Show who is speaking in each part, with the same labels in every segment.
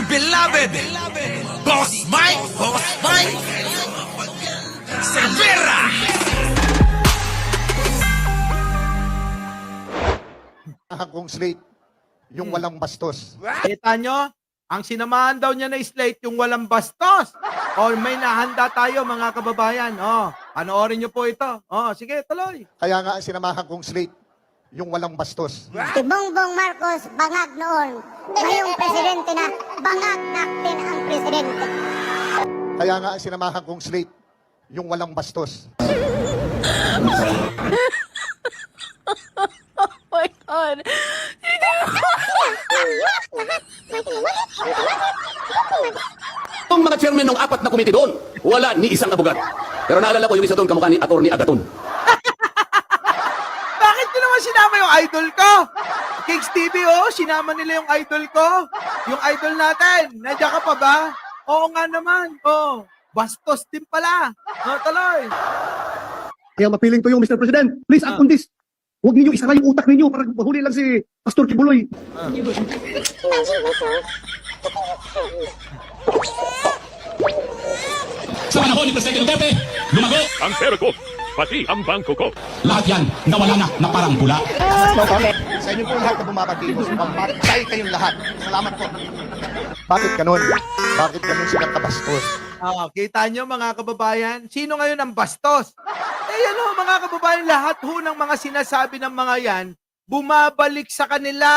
Speaker 1: beloved Boss Mike Severa.
Speaker 2: Kung slate, yung walang bastos.
Speaker 3: Kita nyo? Ang sinamahan daw niya na slate yung walang bastos. O may nahanda tayo mga kababayan. Panoorin nyo po ito. Sige, tuloy.
Speaker 2: Kaya nga ang sinamahan kong slate, yung walang bastos.
Speaker 4: Si Bongbong Marcos bangag noon. Ngayong presidente na, bangag natin ang presidente.
Speaker 2: Kaya nga ang sinamahan kong slate, yung walang bastos.
Speaker 5: Oh my God.
Speaker 6: Itong mga chairman ng apat na komite doon, wala ni isang abogado. Pero naalala ko yung isa doon kamukha ni Atty. Agaton.
Speaker 3: Bakit nyo naman sinama yung idol ko? Kings TV, sinama nila yung idol ko. Yung idol natin. Nandiyan ka pa ba? Oo nga naman. Bastos din pala. Tuloy.
Speaker 7: Kaya mapiling to yung Mr. President. Please act on this. Huwag ninyo isara yung utak ninyo para mahuli lang si Pastor Kibuloy.
Speaker 6: Sa panahon ni Presidente Duterte, lumago.
Speaker 8: Ang pera ko, pati ang bangko ko.
Speaker 6: Lahat yan, nawala na parang bula.
Speaker 2: Sa inyo po lahat na bumabagimos, mamatay kayong lahat. Salamat po. Bakit ganun? Bakit ganun sila kabastos?
Speaker 3: Kita nyo mga kababayan, sino ngayon ang bastos? Mga kababayan, lahat ng mga sinasabi ng mga yan, bumabalik sa kanila.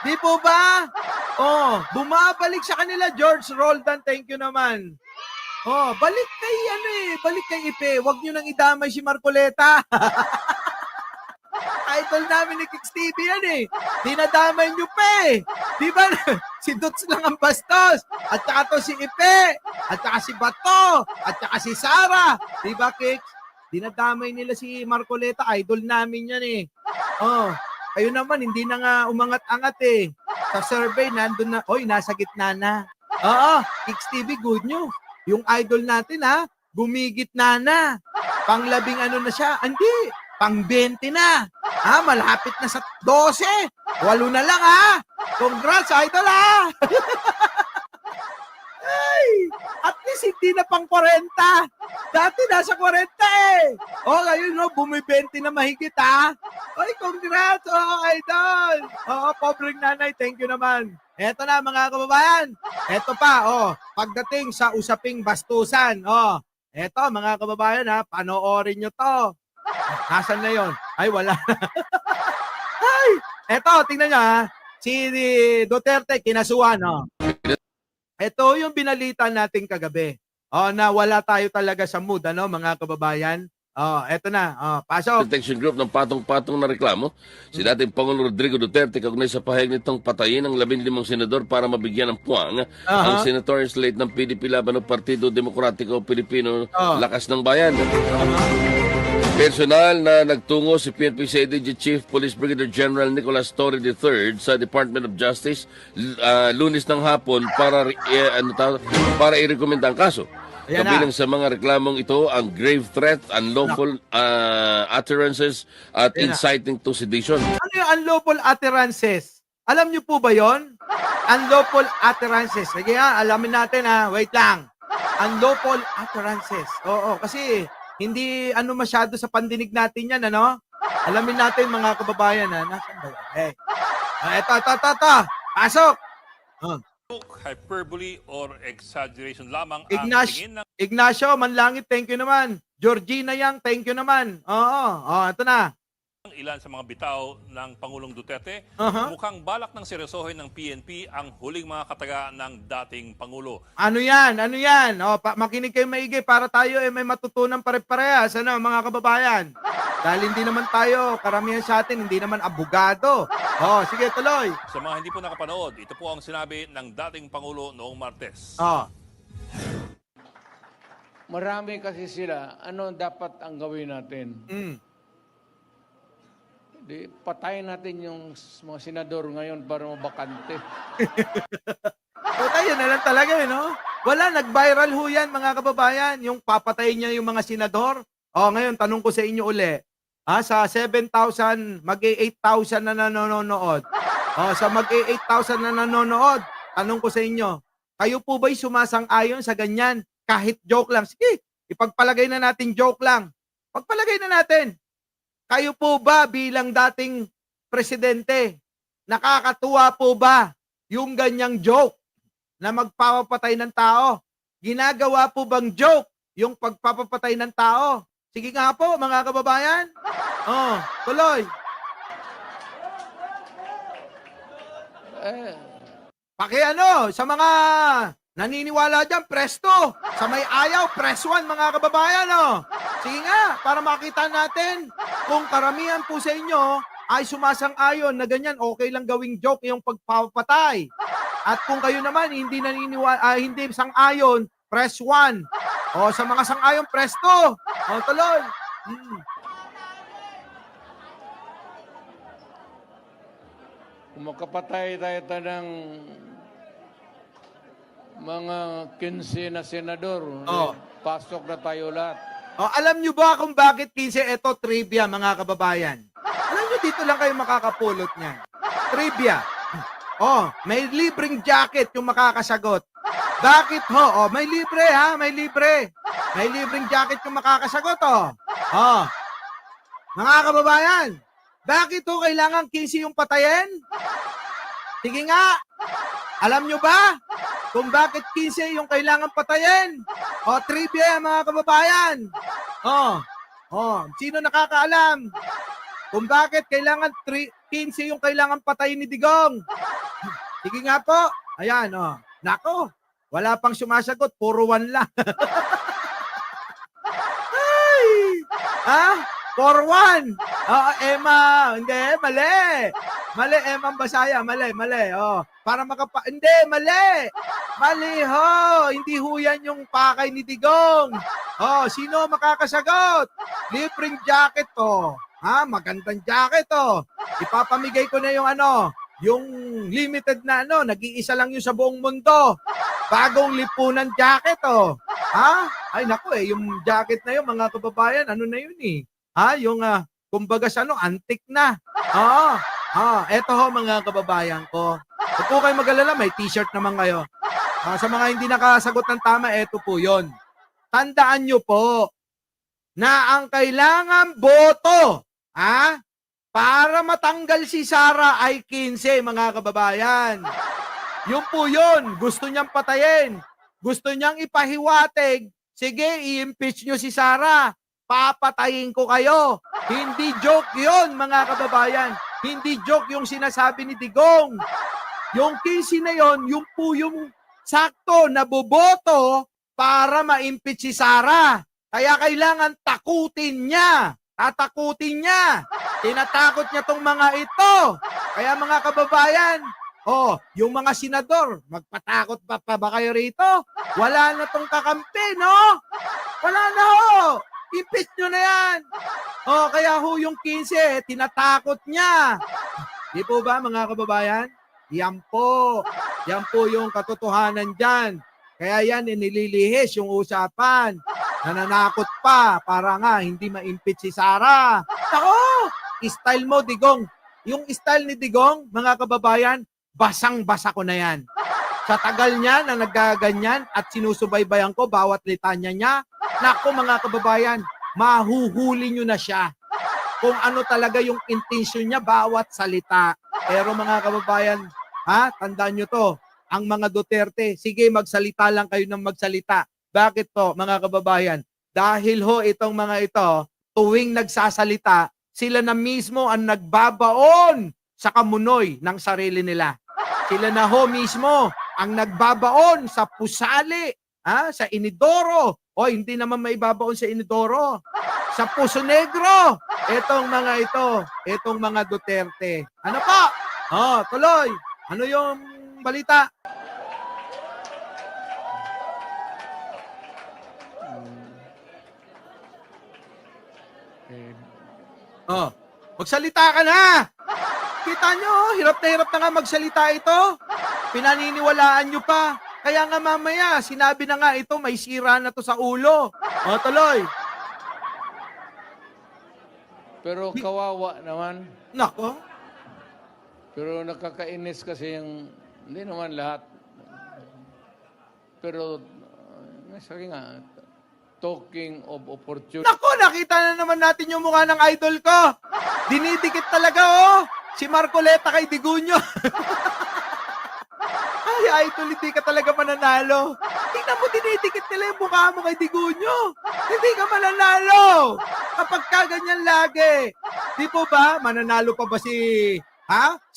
Speaker 3: Di po ba? Bumabalik sa kanila. George Roldan, thank you naman. Balik kay Ipe. Huwag nyo nang idamay si Marcoleta. Idol namin ni Kicks TV yan Dinadamay nyo pa Di ba? Si Dots lang ang bastos. At saka to si Ipe. At saka si Bato. At saka si Sara. Di ba, Kicks? Dinadamay nila si Marcoleta. Idol namin yan Kayo naman, hindi na nga umangat-angat Sa survey, nandun na. Nasa gitna na. Kicks TV, good news. Yung idol natin gumigit na. Pang-labing ano na siya. Hindi. Pang-20 na. Malapit na sa 12. 8 na lang Congrats, idol Ay, at least hindi na pang 40. Dati nasa 40 ngayon bumi-20 na mahigit congrats, idol. Pobreng nanay, thank you naman. Eto na mga kababayan. Eto pa, pagdating sa usaping bastusan, eto mga kababayan panoorin nyo to. Nasaan na yon? Ay, wala. Ay, eto, tingnan nyo si Duterte kinasuhan, Ito yung binalita natin kagabi. Na wala tayo talaga sa mood, mga kababayan. Eto na. Pasok.
Speaker 9: Protection Group ng patong-patong na reklamo. Si dating Pangulong Rodrigo Duterte kaugnay sa pahayag nitong patayin ang 15 senador para mabigyan ng puwang ang senatorial slate ng PDP laban ng Partido Demokratiko Pilipino Lakas ng Bayan. Personal na nagtungo si PNP CIDG Chief Police Brigadier General Nicolas Torre III sa Department of Justice Lunes ng hapon para i-rekomenda ang kaso. Kabilang sa mga reklamong ito ang grave threat, unlawful utterances at inciting to sedition.
Speaker 3: Ano yung unlawful utterances? Alam niyo po ba yon? Unlawful utterances. Sige alamin natin Wait lang. Unlawful utterances. Kasi hindi masyado sa pandinig natin yan, Alamin natin mga kababayan, Nasaan ba yan? Ito. Pasok!
Speaker 8: Hyperbole or exaggeration lamang ang
Speaker 3: Ignacio,
Speaker 8: tingin ng
Speaker 3: Ignacio Manlangit, thank you naman. Georgina Yang, thank you naman. Ito na.
Speaker 8: ilan sa mga bitaw ng Pangulong Duterte. Mukhang balak ng seryosohin ng PNP ang huling mga kataga ng dating Pangulo.
Speaker 3: Ano yan? Makinig kayo maigi para tayo may matutunan pare-parehas, mga kababayan. Dahil hindi naman tayo, karamihan sa atin, hindi naman abogado. Sige, tuloy.
Speaker 8: Sa mga hindi po nakapanood, ito po ang sinabi ng dating Pangulo noong Martes.
Speaker 10: Marami kasi sila, ano dapat ang gawin natin? Di, patayin natin yung mga senador ngayon para mabakante.
Speaker 3: Yun na lang talaga, Wala, nag-viral ho yan, mga kababayan. Yung papatayin niya yung mga senador. Ngayon, tanong ko sa inyo uli. Sa 7,000, mag-8,000 na nanonood. Sa mag-8,000 na nanonood, tanong ko sa inyo, kayo po ba'y sumasang-ayon sa ganyan? Kahit joke lang. Sige, ipagpalagay na natin joke lang. Pagpalagay na natin. Kayo po ba bilang dating presidente, nakakatuwa po ba yung ganyang joke na magpapatay ng tao? Ginagawa po bang joke yung pagpapatay ng tao? Sige nga po, mga kababayan. Oh, tuloy. Sa mga naniniwala dyan, presto. Sa may ayaw, press 1, mga kababayan. Oh. Sige nga, para makita natin kung karamihan po sa inyo ay sumasang-ayon na ganyan, okay lang gawing joke yung pagpapatay. At kung kayo naman hindi hindi sang-ayon, press 1. O sa mga sang-ayon, press 2. O tuloy.
Speaker 10: Kung makapatay tayo ng mga 15 na senador, pasok na tayo lahat.
Speaker 3: O, alam nyo ba kung bakit 15? Ito, trivia, mga kababayan. Alam nyo, dito lang kayo makakapulot niyan. Trivia. May libreng jacket yung makakasagot. Bakit ho? May libre ha, may libre. May libreng jacket yung makakasagot Mga kababayan, bakit ho kailangan 15 yung patayin? Sige nga, alam nyo ba kung bakit 15 yung kailangan patayin? Trivia mga kababayan. Sino nakakaalam kung bakit kailangan 15 yung kailangan patayin ni Digong? Sige nga po. Ayan, Nako, wala pang sumasagot. Puro 1 lang. Ay! For 1. Emma. Hindi, mali. Mali, Emma Basaya. Mali. Para hindi, mali. Mali ho. Hindi ho yan yung pakay ni Digong. Sino makakasagot? Libreng jacket to. Magandang jacket to. Ipapamigay ko na yung yung limited na nag-iisa lang yun sa buong mundo. Bagong lipunan jacket Ay nako yung jacket na yun mga kababayan, ano na yun yung kumbaga antik na. Eto ho mga kababayan ko. Huwag po kayo mag-alala, may t-shirt naman kayo. Sa mga hindi nakasagot ng tama, eto po yun. Tandaan nyo po na ang kailangan boto para matanggal si Sara ay 15 mga kababayan. Yun po yun. Gusto niyang patayin. Gusto niyang ipahiwatig. Sige, i-impeach niyo si Sara. Papatayin ko kayo. Hindi joke yun mga kababayan. Hindi joke yung sinasabi ni Digong. Yung 15 na yun, yung po yung sakto na boboto para ma-impeach si Sara. Kaya kailangan takutin niya. Tatakutin niya. Tinatakot niya tong mga ito. Kaya mga kababayan, yung mga senador, magpatakot pa ba kayo rito? Wala na tong kakampi, no? Wala na ho. Impeach nyo na yan. Kaya ho yung 15, tinatakot niya. Di po ba mga kababayan? Yan po. Yan po yung katotohanan dyan. Kaya yan, nililihis yung usapan. Nananakot pa para nga hindi ma-impeach si Sara. Ako, style mo, Digong. Yung style ni Digong, mga kababayan, basang-basa ko na yan. Sa tagal niya na nagaganyan at sinusubaybayan ko bawat litanya niya, nako mga kababayan, mahuhuli nyo na siya kung ano talaga yung intention niya bawat salita. Pero mga kababayan, tandaan nyo to, ang mga Duterte, sige magsalita lang kayo ng magsalita. Bakit to mga kababayan? Dahil ho itong mga ito, tuwing nagsasalita, sila na mismo ang nagbabaon sa kamunoy ng sarili nila. Sila na ho mismo ang nagbabaon sa pusali, sa inidoro. Hindi naman maibabaon sa inidoro. Sa Puso Negro. Itong mga ito, itong mga Duterte. Ano pa? Tuloy. Ano yung balita? Magsalita ka na! Kita nyo, hirap na nga magsalita ito. Pinaniniwalaan nyo pa. Kaya nga mamaya, sinabi na nga ito, may sira na to sa ulo. Tuloy.
Speaker 10: Pero kawawa naman.
Speaker 3: Nako.
Speaker 10: Pero nakakainis kasi hindi naman lahat Pero, sabi nga, talking of opportunity.
Speaker 3: Nako, nakita na naman natin yung mukha ng idol ko. Dinidikit talaga, oh. Si Marcoleta kay Digunyo. Ay, idol, hindi ka talaga mananalo. Tingnan mo, dinidikit nila yung mukha mo kay Digunyo. Hindi ka mananalo. Kapag ka ganyan lagi. Di po ba, mananalo pa ba si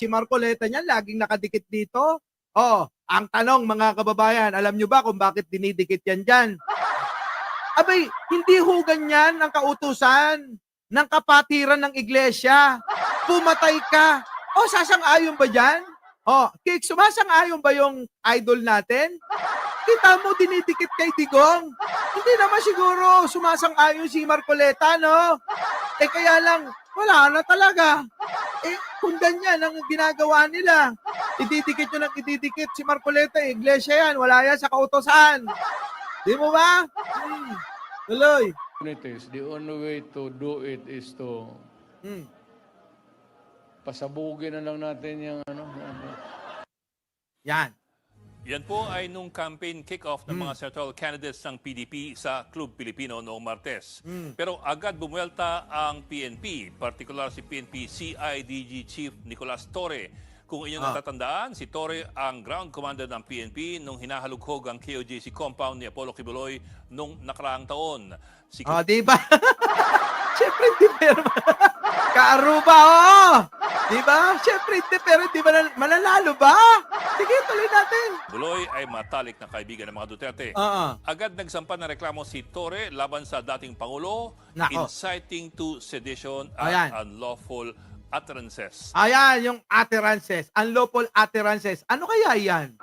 Speaker 3: Marcoleta niyan, laging nakadikit dito? Oh, ang tanong mga kababayan, alam nyo ba kung bakit dinidikit yan dyan? Abay, hindi ho ganyan ang kautusan ng kapatiran ng iglesia. Pumatay ka. O, sasang-ayon ba dyan? O, Kik, sumasang-ayon ba yung idol natin? Kita mo, dinidikit kay Digong. Hindi naman siguro sumasang-ayon si Marcoleta, no? Eh, kaya lang, wala na talaga. Eh, kung ganyan ang ginagawa nila, ididikit nyo ng ididikit si Marcoleta, iglesia yan, wala yan sa kautosan. Di mo ba? Tuloy.
Speaker 10: The only way to do it is to pasabugin na lang natin yung
Speaker 3: Yan.
Speaker 8: Yan po ay nung campaign kick-off ng mga senatorial candidates ng PDP sa Club Pilipino noong Martes. Pero agad bumuelta ang PNP, partikular si PNP CIDG Chief Nicolas Torre. Kung inyong natatandaan, si Torre ang ground commander ng PNP nung hinahalughog ang KOJC compound ni Apollo Kibuloy nung nakaraang taon.
Speaker 3: Di ba? Siyempre, hindi pero Kaaruba, oh! Di ba? Siyempre, hindi pero di ba mananalo ba? Sige, tuloy natin.
Speaker 8: Kibuloy ay matalik na kaibigan ng mga Duterte. Agad nagsampa ng reklamo si Torre laban sa dating Pangulo,
Speaker 3: Nako.
Speaker 8: inciting to sedition
Speaker 3: Ayan.
Speaker 8: at unlawful utterances.
Speaker 3: Ayan, yung utterances. Unlawful utterances. Ano kaya yan?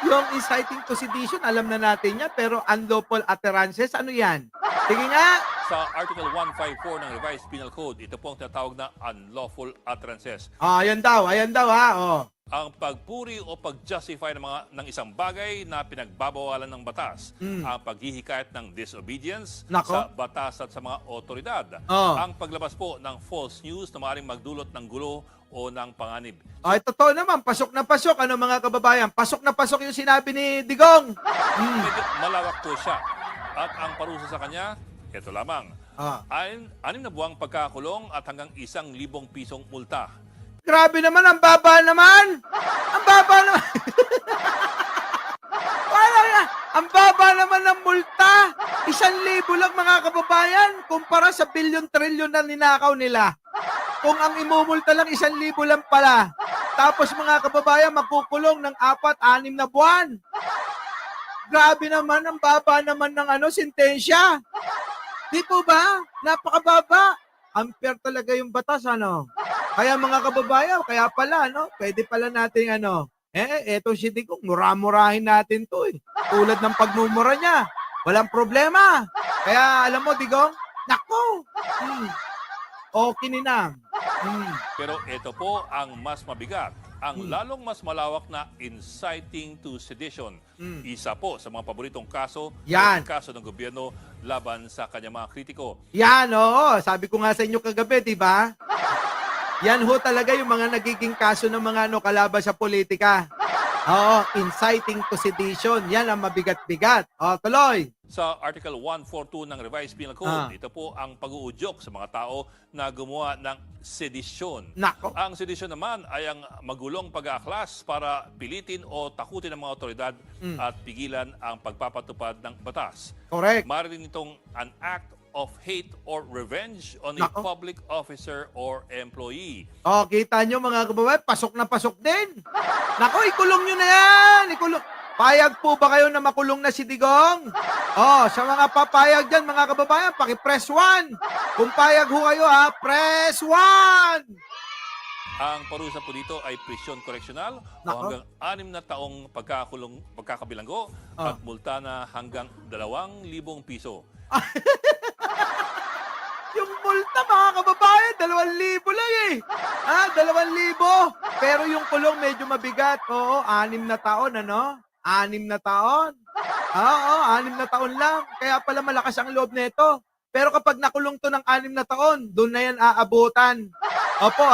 Speaker 3: Yung inciting to sedition, alam na natin yan. Pero unlawful utterances, ano yan? Sige nga.
Speaker 8: Sa Article 154 ng Revised Penal Code, ito po ang tinatawag na unlawful utterances.
Speaker 3: Ayan daw, ha. Oh.
Speaker 8: Ang pagpuri o pag-justify ng isang bagay na pinagbabawalan ng batas. Ang paghihikayat ng disobedience
Speaker 3: Nako.
Speaker 8: sa batas at sa mga otoridad.
Speaker 3: Oh.
Speaker 8: Ang paglabas po ng false news na maaaring magdulot ng gulo o ng panganib.
Speaker 3: Ay, totoo naman. Pasok na pasok. Ano mga kababayan? Pasok na pasok yung sinabi ni Digong.
Speaker 8: Medyo malawak po siya. At ang parusa sa kanya, ito lamang. 6 na buwang pagkakulong at hanggang 1,000 pisong multa.
Speaker 3: Grabe naman, ang baba naman. Ang baba naman. Ang baba naman ng multa. 1,000 lang mga kababayan kumpara sa bilyon-trilyon na ninakaw nila. Kung ang imumulta lang 1,000 lang pala. Tapos mga kababayan magkukulong ng 4-6 na buwan. Grabe naman, ang baba naman ng sentensya. Di po ba? Napakababa. Unfair talaga yung batas, ano? Kaya mga kababayan, kaya pala, pwede pala natin, eto si Digong, mura-murahin natin to, eh. Tulad ng pagmumura niya. Walang problema. Kaya, alam mo, Digong, nako, okay ninang.
Speaker 8: Pero ito po ang mas mabigat. Ang lalong mas malawak na inciting to sedition. Isa po sa mga paboritong kaso,
Speaker 3: Yan.
Speaker 8: ang kaso ng gobyerno laban sa kanyang mga kritiko.
Speaker 3: Yan, oo. Sabi ko nga sa inyo kagabi, di ba? Yan ho talaga yung mga nagiging kaso ng mga kalaban sa politika. Oo, inciting to sedition. Yan ang mabigat-bigat. O, tuloy.
Speaker 8: Sa Article 142 ng Revised Penal Code, ito po ang pag-uudyok sa mga tao na gumawa ng sedisyon.
Speaker 3: Nako.
Speaker 8: Ang sedisyon naman ay ang magulong pag-aaklas para pilitin o takutin ng mga otoridad at pigilan ang pagpapatupad ng batas.
Speaker 3: Correct.
Speaker 8: Maaari rin itong an act of hate or revenge on a
Speaker 3: Nako.
Speaker 8: public officer or employee.
Speaker 3: O, kita nyo mga kababayan, pasok na pasok din. Nako, ikulong nyo na yan. Ikulong. Payag po ba kayo na makulong na si Digong? Sa mga papayag dyan, mga kababayan, paki-press 1. Kung payag ho kayo, press 1.
Speaker 8: Ang parusa po dito ay prisyon koreksyonal o
Speaker 3: Nako.
Speaker 8: hanggang 6 na taong pagkakabilanggo at multa na hanggang 2,000 piso.
Speaker 3: Yung multa, mga kababayan, 2,000 lang eh. 2,000. Pero yung kulong medyo mabigat. Oo, 6 na taon, 6 na taon. Oo, 6 na taon lang. Kaya pala malakas ang loob nito. Pero kapag nakulong to ng 6 na taon, doon na yan aabutan. Opo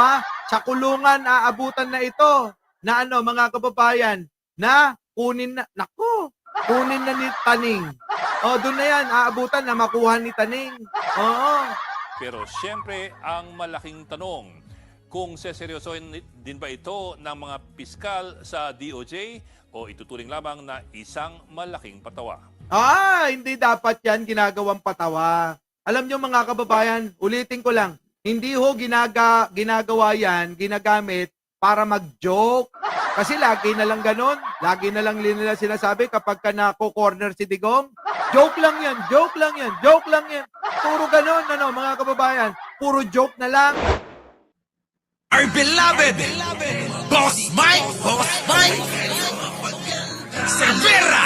Speaker 3: sa kulungan aabutan na ito. Na mga kababayan, na kunin na, naku, Kunin na ni Taning. O, doon na yan. Aabutan na makuha ni Taning. Oo.
Speaker 8: Pero siyempre, ang malaking tanong, kung seseryosohin din ba ito ng mga piskal sa DOJ o ituturing lamang na isang malaking patawa?
Speaker 3: Hindi dapat yan ginagawang patawa. Alam nyo mga kababayan, ulitin ko lang, hindi ho ginagawa yan, ginagamit para mag-joke. Kasi lagi na lang ganun, lagi na lang nila sinasabi kapag ka nako-corner si Digong, joke lang yan, joke lang yan, joke lang yan. Puro ganun, mga kababayan, puro joke na lang.
Speaker 1: Our beloved Boss Mike Cervera.